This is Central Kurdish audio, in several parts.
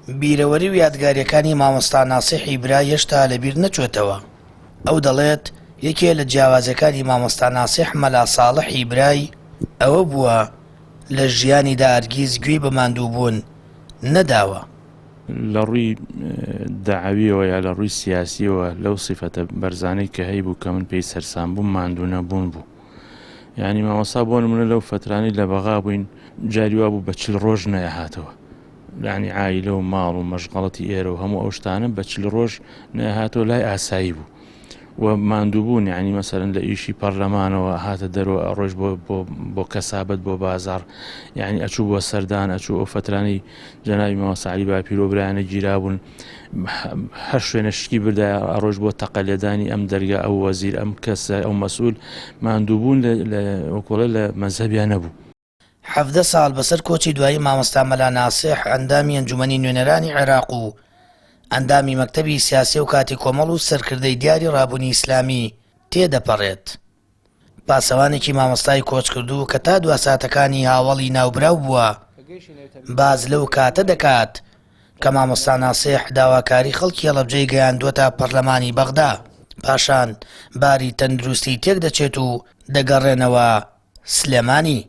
بیرەوەری و یادگاریەکانی مامۆستا ناسیح ئیبرا هێشتا لەبیر نەچۆتەوە. ئەو دەڵێت یەکێ لە جیاوازەکانی مامۆستا ناسیح مەلا ساڵح ئیبرای ئەوە بووە لە ژیانیدا هەرگیز گوێی بە ماندووبوون نەداوە. لە ڕووی داعاویەوە یا لە ڕووی سیاسیەوە لەو سیفەتە بەرزانەی کە هەیە بوو کە من پێی سەرسام بووم ماندوو نەبوون بوو. یعنی مامۆستا بۆ نمونە لەو فترانی لە بەغا بووین جاری وا بوو بە 40 ڕۆژ نەهاتەوە. یعنی عایلە و ماڵ و مەشغەڵەتی ئێرە و هەموو ئەو شتانە بە 40 ڕۆژ نەهاتەوە لای ئاسایی بوو و ماندووبوون. یعنی مەسەرەن لە ئیشی پەرلەمانەوە هاتە دەرەوە ئەڕۆژ بۆ کەسابەت بۆ بازار، یعنی ئەچوو بۆ سەردان ئەچوو ئەو فترانی جەنابی مامۆستا عەلی باپیرۆ برایانە گیرابوون هەر شوێنە شکی بردایە ئەڕۆژ بۆ تەقەلێدانی ئەم دەرگا ئەو وەزیر ئەم کەسە ئەو مەسئول ماندووبوون وەکوڵە لە مەزهەبیان نەبوو. 17 ساڵ بەسەر کۆچی دوایی مامۆستا مەلا ناسیح ئەندامی ئەنجومەنی نوێنەرانی عێراق و ئەندامی مەکتەبی سیاسی و کاتی کۆمەڵ و سەرکردەی دیاری ڕابوونی ئیسلامی تێدەپەڕێت. پاسەوانێکی مامۆستای کۆچ کردو کە تا دواساتەکانی هاوڵی ناوبراو بووە باز لەو کاتە دەکات کە مامۆستا ناسیح داواکاری خەڵکی هەڵەبجەی گەیاندووەتە پەرلەمانی بەغدا، پاشان باری تەندروستی تێک دەچێت و دەگەڕێنەوە سلێمانی.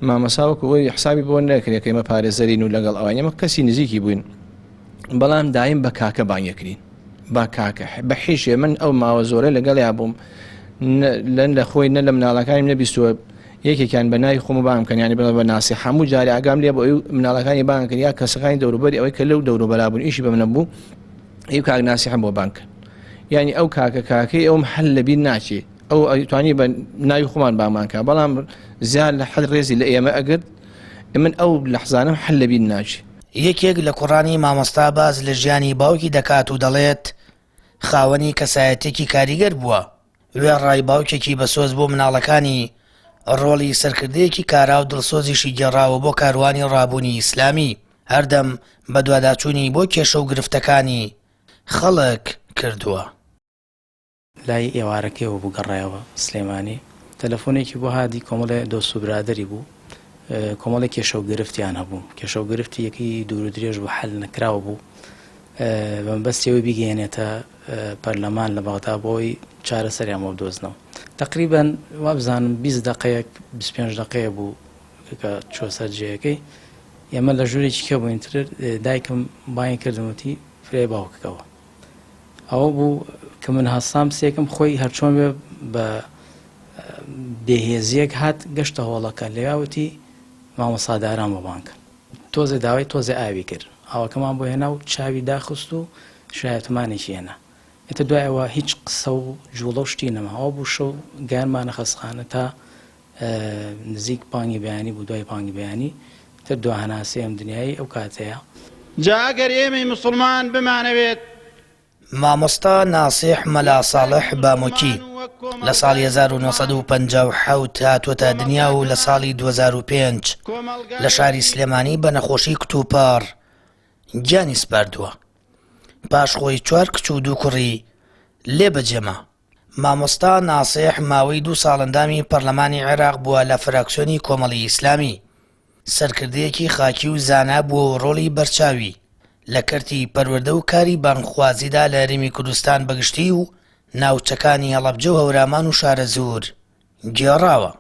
مامۆستا وەکو ئەوی حسابی بۆ نەکرێت کە ئێمە پارێزەرین و لەگەڵ ئەوان ئێمە کەسی نزیکی بووین، بەڵام دایم بە کاکە بانگەکرین با کاکە بە حیشێ. من ئەو ماوە زۆرە لەگەڵیا بووم لە خۆی نە لە مناڵەکانی نەبیستووە یەکێکیان بە ناوی خۆم بام کەن، ینی بە ناسی هەموو جارێ ئاگام لێ بۆ ئەو مناڵەکانی بان کرد یا کەسەکانی دەوروبەری ئەوەی کە لەو دەوروبەرا بوون ئیشی بە منە بوو ئەو کاک ناسی هەم بۆ بانکە، یعنی ئەو کاکەی ئەوم هەل لەبیر ناچێت ئەو توانی بە ناوی خۆمان بامانکە، بەڵام زیاد لە حەد ڕێزی لە ئێمە ئەگرت من ئەو لەحزانم هەل لەبیر ناچێت. یەکێک لە کوڕانی مامۆستا باز لە ژیانی باوکی دەکات و دەڵێت خاوەنی کەسایەتێکی کاریگەر بووە. وێڕای باوکێکی بەسۆز بۆ مناڵەکانی ڕۆڵی سەرکردەیەکی کارا و دڵسۆزیشی گێڕاوە بۆ کاروانی ڕابوونی ئیسلامی، هەردەم بە دواداچوونی بۆ کێشە و گرفتەکانی خەڵک کردووە. لای ئێوارەکەیەوە بوو گەڕایەوە سلێمانی، تەلەفۆنێکی بۆ هادی کۆمەڵێ دۆست و برادری بوو، کۆمەڵی کێشە و گرفتیان هەبوو، کێشە و گرفتی یەکی دوور و درێژ بوو حەل نەکراوە بوو، بەمبەستیەوەی بیگەێنێتە پەرلەمان لە بەغدا بۆی چارەسەریان بۆ بدۆزنەوە. تقریبان وابزانم 20 دقەیەک 25 دقەیە بوو کە چۆ سەر جێیەکەی. ئێمە لە ژوورێکی کە بووینتر دایکم باین کردموتی فرێ باوکەکەەوە. ئەوە بوو کە من هەستام سێکم خۆی هەرچۆن بێ بە بێهێزیەک هات گەشتە هۆڵەکە لێوتی مامۆساداران بۆ بانکە. تۆزێ داوای تۆزێ ئاوی کرد، ئەوەکەمان بۆ هێنا و چاوی داخست و شایەتمانێکی هێنا. ئێتە دوایەوە هیچ قسە و جوڵە و شتی نەما، ئەوە بوو شەو گیانمانە خەسخانە تا نزیک پانگی بەیانی بوو، دوای پانگی بەیانی تر دو هەناسی ئەم دنیای ئەو کاتەیە. جا ئەگەر ئێمەی مسلمان بمانەوێت مامۆستا ناسیح مەلا ساڵح بامۆکی لە ساڵی 1950 هاتووەتە دنیا و لە ساڵی 2005 لە شاری سلێمانی بە نەخۆشی کتوپار گیانی سپاردووە. پاش خۆی 4 کچ و 2 کوڕی لێ بەجێما. مامۆستا ناسیح ماوەی 2 ساڵندامی پەرلەمانی عێراق بووە لە فراکسیۆنی کۆمەڵی ئیسلامی. سەرکردەیەکی خاکی و زانا بووە و ڕۆڵی بەرچاوی لە کەرتی پەروەردە و کاری بانخوازیدا لە هەرێمی کوردستان بەگشتی و ناوچەکانی هەڵەبجە و هەورامان و شارە زۆر گێڕاوە.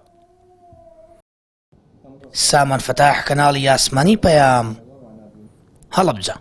سامان فتاح کەناڵی یاسمانی پەیام هەڵەبجە.